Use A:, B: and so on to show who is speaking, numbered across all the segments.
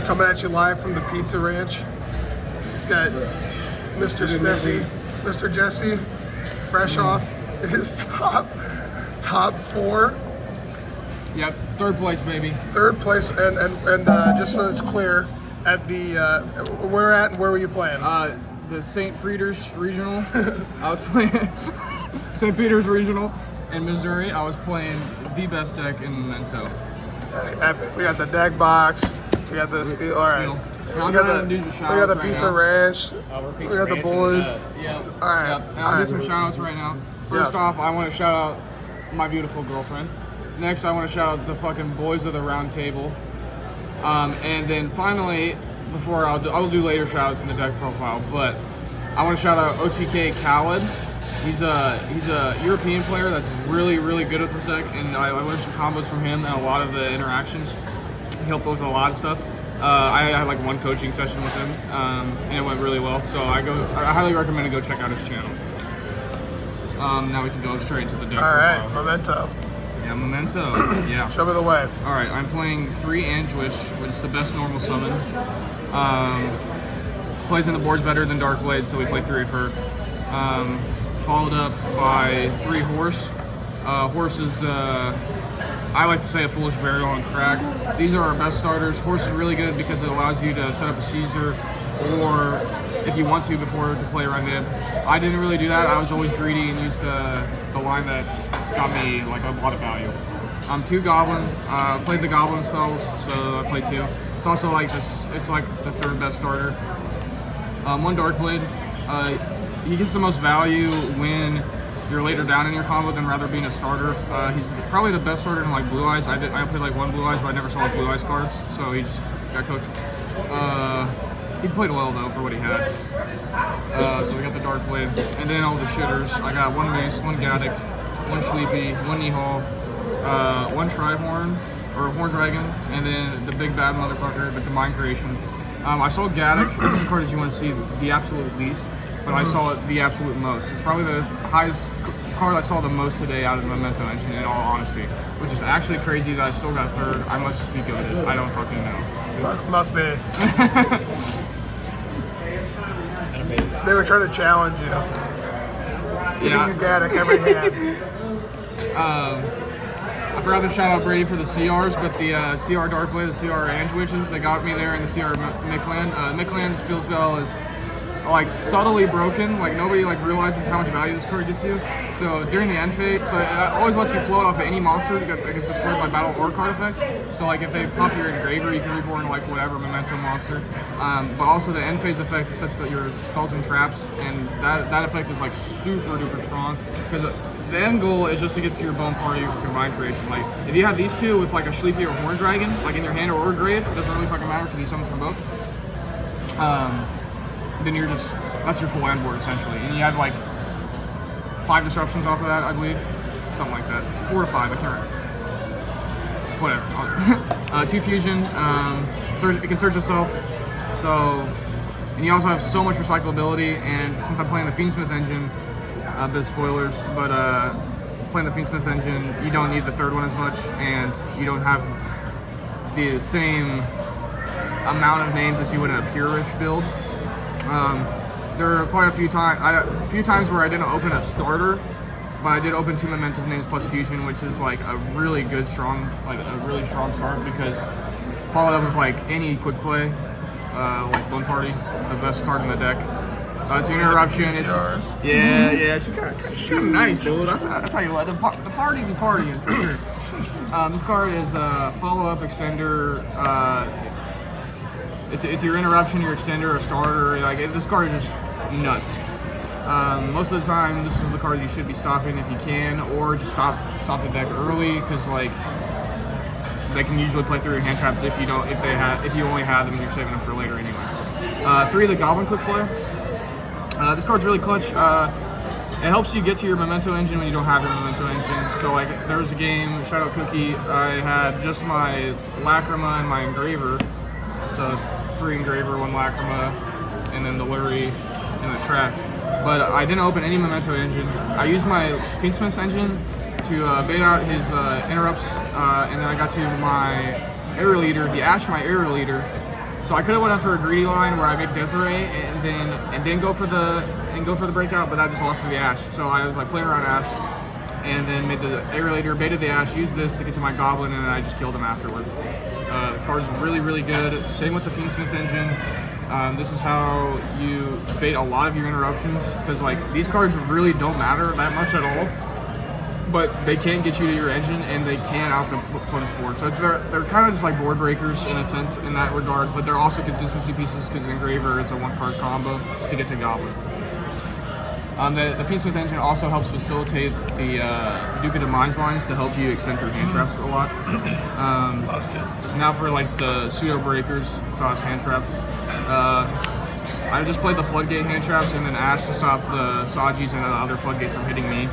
A: Coming at you live from the Pizza Ranch. Got Mr. Snessy, Mr. Jesse, fresh off his top 4.
B: Yep, 3rd place, baby.
A: 3rd place, and just so it's clear, at the where were you playing?
B: The St. Peter's Regional. I was playing St. Peter's Regional in Missouri. I was playing the best deck in Memento.
A: Epic. We got the deck box. We got this. All right. We got the Pizza Ranch. We got the boys.
B: Yeah.
A: All right.
B: Yep. And I'll do some shout outs right now. First off, I want to shout out my beautiful girlfriend. Next, I want to shout out the fucking boys of the round table. And then finally, before I'll do later shout outs in the deck profile, but I want to shout out OTK Khaled. He's a European player that's really, really good at this deck, and I learned some combos from him and a lot of the interactions. He helped with a lot of stuff. I had like 1 coaching session with him, and it went really well. So I highly recommend to go check out his channel. Now we can go straight into the deck.
A: All right, Memento.
B: Yeah, Memento. Yeah.
A: Show me the way.
B: All right, I'm playing 3 Anguish, which is the best normal summon. Plays in the boards better than Darkblade, so we play 3 of her. Followed up by 3 Horse. Horse is, I like to say, a Foolish Burial on crack. These are our best starters. Horse is really good because it allows you to set up a Caesar, or if you want to, before to play around in. I didn't really do that. I was always greedy and used the line that got me like a lot of value. 2 Goblin. Played the Goblin spells, so I played 2. It's also like this. It's like the 3rd best starter. 1 Darkblade. He gets the most value when you're later down in your combo than rather being a starter. He's probably the best starter in like Blue Eyes. I played like 1 Blue Eyes, but I never saw like Blue Eyes cards, so he just got cooked. He played well though for what he had. So we got the Darkblade, and then all the shitters. I got 1 Mace, 1 Gaddock, 1 Sleepy, 1 Nihal, 1 Trihorn or Horn Dragon, and then the big bad motherfucker, the Combined Creation. I saw Gaddock. This is the card that you want to see the absolute least, but I saw it the absolute most. It's probably the highest card I saw the most today out of the Memento engine, in all honesty, which is actually crazy that I still got 3rd. I must just be goated. I don't fucking know.
A: Must be. They were trying to challenge you.
B: Yeah.
A: You Gaddock every hand.
B: I forgot to shout out Brady for the CRs, but the CR Darkblade, the CR Anguishes, they got me there in the CR Mickland. Mickland's field spell is like subtly broken, like nobody like realizes how much value this card gets you. So during the end phase, so it always lets you float off of any monster that gets destroyed by battle or card effect. So like if they pop your Engraver, you can reborn like whatever Memento monster. But also the end phase effect sets your spells and traps, and that effect is like super duper strong because the end goal is just to get to your Bone Party for Combined Creation. Like if you have these 2 with like a Sleepy or Horn Dragon, like in your hand or grave, it doesn't really fucking matter because he summons from both. Then that's your full end board essentially. And you have like 5 disruptions off of that, I believe. Something like that. 4 to 5, I can't remember. Whatever. 2 fusion, it can search itself. So, and you also have so much recyclability, and since I'm playing the Fiendsmith engine, a bit of spoilers, but playing the Fiendsmith engine, you don't need the 3rd one as much, and you don't have the same amount of names that you would in a purish build. There are quite a few times where I didn't open a starter, but I did open 2 Memento names plus fusion, which is like a really strong start because followed up with like any quick play, like Bone Party, the best card in the deck. It's an interruption. Yeah, she's kind of nice, dude. I'll tell you what, the party be partying for sure. This card is follow up extender. It's your interruption, your extender, a starter. Like this card is just nuts. Most of the time, this is the card you should be stopping if you can, or just stop the deck early because like they can usually play through your hand traps if you only have them and you're saving them for later anyway. 3 of the Goblin quick play. This card's really clutch. It helps you get to your Memento engine when you don't have your Memento engine. So like there was a game, shout out Cookie, I had just my Lacrima and my Engraver. So 3 Engraver, 1 Lacrima, and then the Lurie and the Tract. But I didn't open any Memento engine. I used my Fiendsmith engine to bait out his interrupts, and then I got to my Air Leader. He ashed my Air Leader, So I could have went after a greedy line where I make Desiree and then go for the breakout, but I just lost to the Ash. So I was like playing around Ash, and then made the aerialator, baited the Ash, used this to get to my Goblin, and then I just killed him afterwards. The card's really, really good. Same with the Fiendsmith engine. This is how you bait a lot of your interruptions, because like these cards really don't matter that much at all, but they can get you to your engine and they can out the opponent's board. So they're kind of just like board breakers in a sense in that regard, but they're also consistency pieces because Engraver is a 1-card combo to get to Goblin. The Fiendsmith engine also helps facilitate the Duke of Demise lines to help you extend through hand traps a lot.
A: Lost it.
B: Now for like the pseudo breakers, / hand traps. I just played the Floodgate hand traps and then Ash to stop the Sajis and the other Floodgates from hitting me.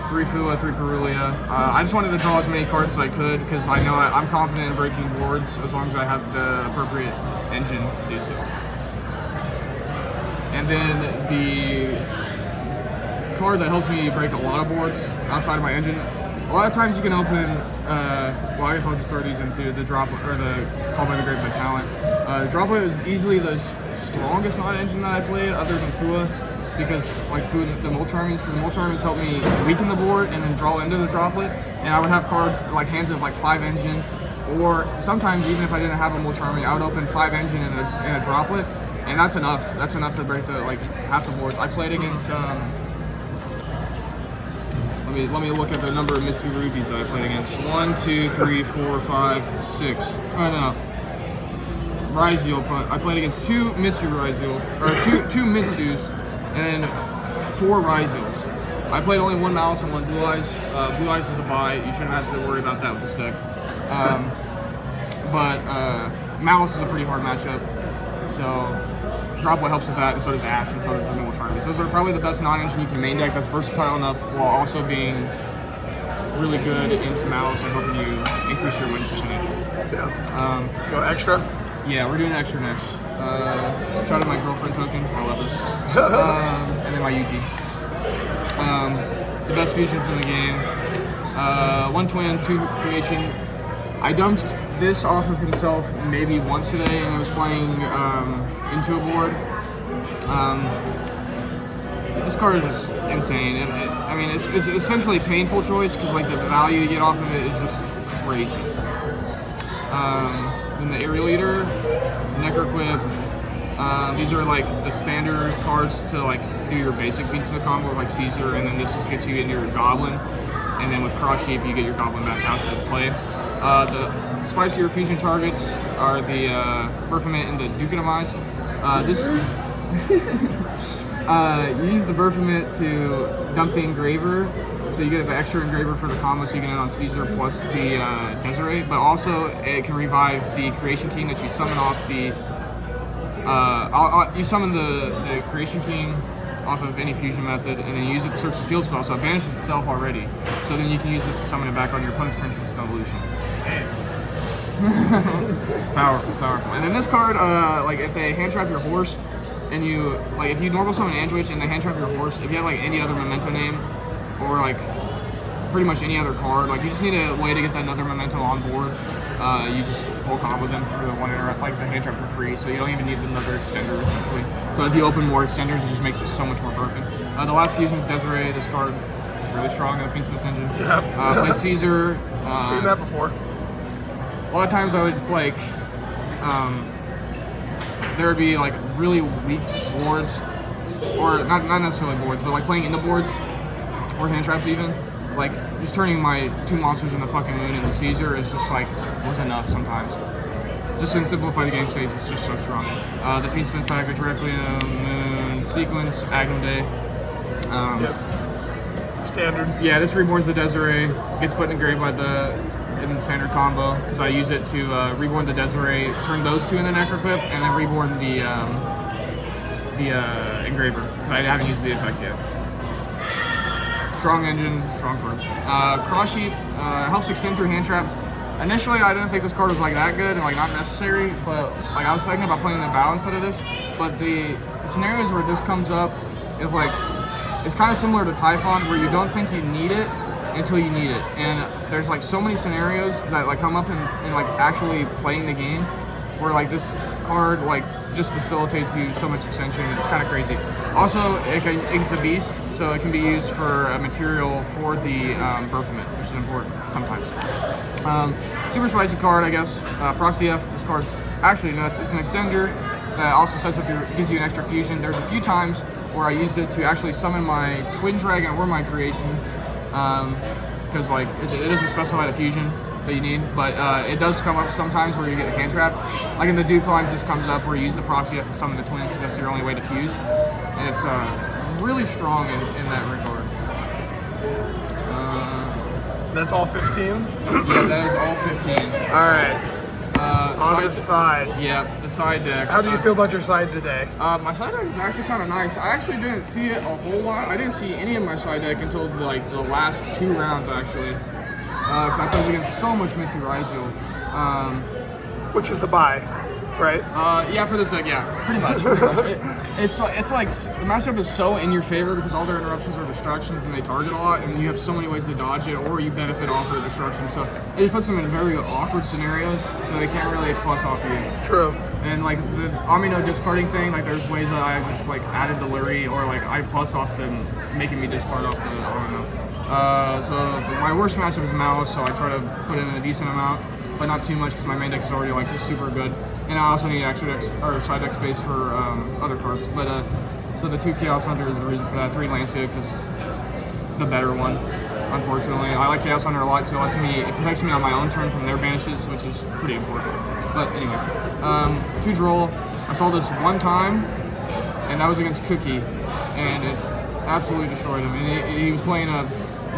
B: 3 Fua, 3 Perulia. I just wanted to draw as many cards as I could because I know I'm confident in breaking boards as long as I have the appropriate engine to do so. And then the card that helps me break a lot of boards outside of my engine. A lot of times you can open, well, I guess I'll just throw these into the droplet or the Call by the Grave by Talent. The droplet is easily the strongest non-engine that I played, other than Fua, because like Fua, the Mulch Armies, because the Mulch Armies help me weaken the board and then draw into the droplet. And I would have cards like hands of like 5 engine, or sometimes even if I didn't have a Mulch Army, I would open 5 engine in a droplet, and that's enough. That's enough to break the like half the boards. I played against. Let me look at the number of Mitsu Rubies that I played against. 1, 2, 3, 4, 5, 6. Oh no. Ryzeal. I played against 2 Mitsu Ryzeal, or 2 Mitsus, and 4 Ryzeals. I played only 1 Malice and 1 Blue Eyes. Blue Eyes is the buy. You shouldn't have to worry about that with this deck. But Malice is a pretty hard matchup. So Droplet helps with that, and so does Ash, and so does the Mulch Armies. Those are probably the best non-engine you can main deck that's versatile enough while also being really good into Malice and helping you increase your win percentage.
A: Yeah. Go extra?
B: Yeah, we're doing extra next. Shout out my girlfriend token. I love this. And then my Yugioh. The best fusions in the game. 1 twin, 2 creation. I dumped this off of himself maybe once today, and I was playing into a board. This card is just insane. I mean, it's essentially a painful choice because like the value you get off of it is just crazy. Then the Aerial Eater, Necroquip. These are like the standard cards to like do your basic Fiendsmith combo like Caesar, and then this just gets you into your Goblin, and then with Cross Shape you get your Goblin back out to the play. The spicier fusion targets are the Berfament and the Duke of Demise. You use the Berfament to dump the Engraver, so you get the extra Engraver for the combo, so you can end on Caesar plus the Desiree, but also it can revive the Creation King that you summon off the... you summon the Creation King off of any fusion method, and then use it to search the field spell, so it banishes itself already. So then you can use this to summon it back on your opponent's turn since it's an evolution. Powerful, powerful. And then this card, like if they hand trap your horse, and you like if you normal summon Anduich and they hand trap your horse, if you have like any other Memento name, or like pretty much any other card, like you just need a way to get that another Memento on board. You just full combo them through the one interrupt, like the hand trap for free, so you don't even need another extender essentially. So if you open more extenders, it just makes it so much more broken. The last fusion is Desiree. This card is really strong in the Fiendsmith engine.
A: Yep.
B: Played Caesar.
A: Seen that before.
B: A lot of times I would like, there would be like really weak boards, or not necessarily boards, but like playing into boards, or hand traps even. Like just turning my 2 monsters in the fucking moon into Caesar is just like, was enough sometimes. Just to simplify the game states, it's just so strong. The Fiendsmith package, Requiem, Moon, Sequence, Agnum Day.
A: Yep. Standard.
B: Yeah, this reborns the Desiree, gets put in grave by in the standard combo, because I use it to reborn the Desiree, turn those 2 in the Necroquip, and then reborn the Engraver, because I haven't used the effect yet. Strong engine, strong cards. Cross Sheep helps extend through hand traps. Initially, I didn't think this card was like that good and like not necessary, but like I was thinking about playing the Bow instead of this. But the scenarios where this comes up is like, it's kind of similar to Typhon, where you don't think you need it until you need it. And there's like so many scenarios that like come up in like actually playing the game where like this card like just facilitates you so much extension. It's kind of crazy. Also, it's a beast, so it can be used for a material for the Berthament, which is important sometimes. Super spicy card, I guess. Proxy F. This card's actually nuts. It's an extender that also sets up gives you an extra fusion. There's a few times where I used it to actually summon my Twin Dragon or my creation, because like it doesn't specify the fusion that you need, but it does come up sometimes where you get hand trapped. Like in the Duke lines, this comes up where you use the proxy to summon the twin because that's your only way to fuse, and it's really strong in that regard.
A: That's all 15?
B: Yeah, that is all 15.
A: All right. On the side.
B: Yeah, the side deck.
A: How do you feel about your side today?
B: My side deck is actually kind of nice. I actually didn't see it a whole lot. I didn't see any of my side deck until like the last 2 rounds actually, because I played against so much Mitsu Raizo.
A: Which is the buy, right?
B: Yeah, for this deck, yeah, pretty much. It's like the matchup is so in your favor because all their interruptions are distractions and they target a lot, and you have so many ways to dodge it, or you benefit off of the destruction. So it just puts them in very awkward scenarios, so they can't really plus off you.
A: True.
B: And like the Amino discarding thing, like there's ways that I just like added the Lurie, or like I plus off them, making me discard off the Amino. So my worst matchup is Malice, so I try to put in a decent amount, but not too much because my main deck is already like super good, and I also need extra deck or side deck space for other cards. But so the 2 Chaos Hunter is the reason for that. 3 Lancia because it's the better one. Unfortunately, I like Chaos Hunter a lot because it protects me on my own turn from their banishes, which is pretty important. But anyway, 2 Droll. I saw this one time, and that was against Cookie, and it absolutely destroyed him. And he was playing a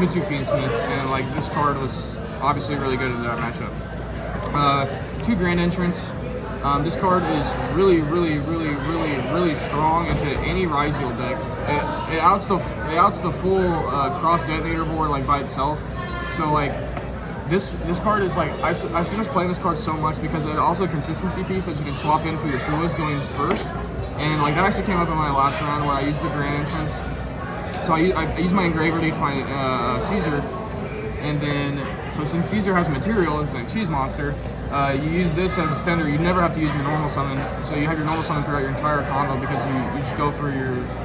B: Mitsu Fiendsmith, and like this card was obviously really good in that matchup. 2 Grand Entrance. This card is really strong into any Ryzeal deck. It outs the full cross detonator board like by itself. So like this card is like I suggest playing this card so much because it's also a consistency piece that you can swap in for your Fuas going first. And like that actually came up in my last round where I used the Grand Entrance. So I used my Engraver to my Caesar. And then, so since Caesar has material, it's like cheese monster, you use this as extender. You never have to use your normal summon. So you have your normal summon throughout your entire combo because you just go for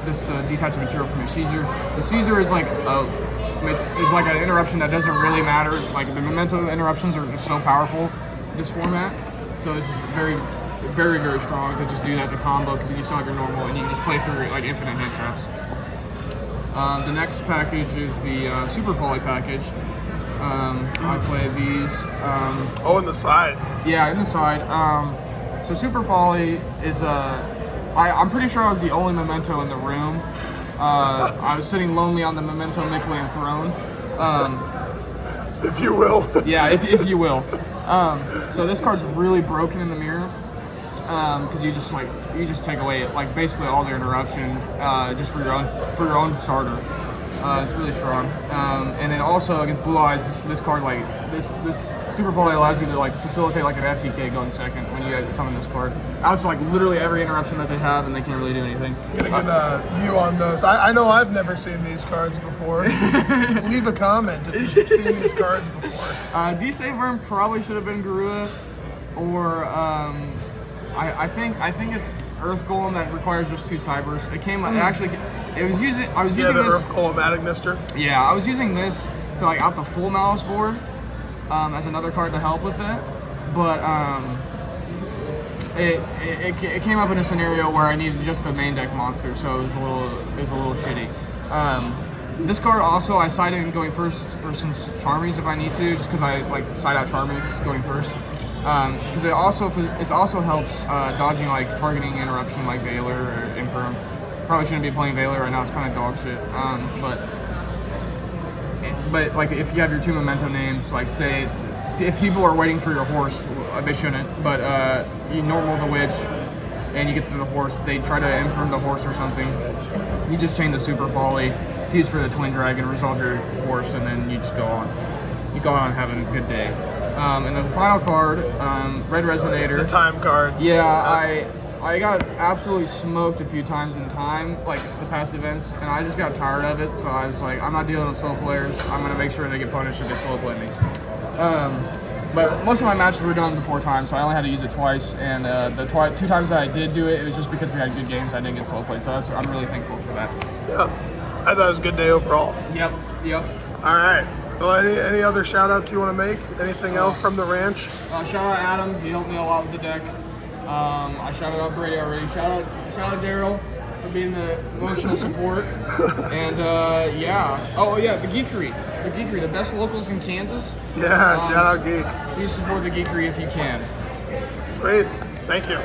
B: this to detach the material from your Caesar. The Caesar is like an interruption that doesn't really matter. Like the Memento interruptions are just so powerful in this format. So it's just very strong to just do that to combo because you still have your normal and you just play through like infinite hand traps. The next package is the Super Poly package. I play these.
A: In the side.
B: Yeah, in the side. So Super Poly is I'm pretty sure I was the only Memento in the room. I was sitting lonely on the Memento Mictlantean throne.
A: If you will.
B: Yeah, if you will. So this card's really broken in the mirror. Because you just take away like basically all their interruption just for your own starter. It's really strong. And then also against Blue Eyes, this card like this Super Poly allows you to like facilitate like an FTK going second when you summon this card. Outs like literally every interruption that they have, and they can't really do anything.
A: Gonna get a view on those. I know I've never seen these cards before. Leave a comment if you've seen these cards before.
B: D-Save Worm probably should have been Garua, or I think it's Earth Golem that requires just 2 Cybers. It came actually. I was using
A: the
B: this.
A: Earth Golematic Mister.
B: Yeah, I was using this to like out the full Malice board as another card to help with it, but it came up in a scenario where I needed just a main deck monster, so it was a little shitty. This card also I side in going first for some Charmies if I need to, just because I like side out Charmies going first. Because it also helps dodging like targeting interruption like Valor or Imperm. Probably shouldn't be playing Valor right now. It's kind of dog shit. But like if you have your 2 Memento names, like say if people are waiting for your horse, they shouldn't. But you normal the witch, and you get to the horse. They try to Imperm the horse or something. You just chain the Super Poly, fuse for the Twin Dragon, resolve your horse, and then you just go on. You go on having a good day. And then the final card, Red Resonator.
A: The time card.
B: Yeah, I got absolutely smoked a few times in time, like the past events, and I just got tired of it. So I was like, I'm not dealing with slow players. I'm gonna make sure they get punished if they slow play me. But most of my matches were done before time, so I only had to use it twice. And the 2 times that I did do it was just because we had good games. I didn't get slow played, so I'm really thankful for that.
A: Yeah, I thought it was a good day overall.
B: Yep.
A: All right. Well, any other shout outs you want to make? Anything else from the ranch?
B: Shout out Adam, he helped me a lot with the deck. I shouted out Brady already. Shout out Daryl for being the emotional support. And the Geekery. The best locals in Kansas.
A: Yeah, shout out Geek.
B: Please support the Geekery if you can.
A: Sweet. Thank you.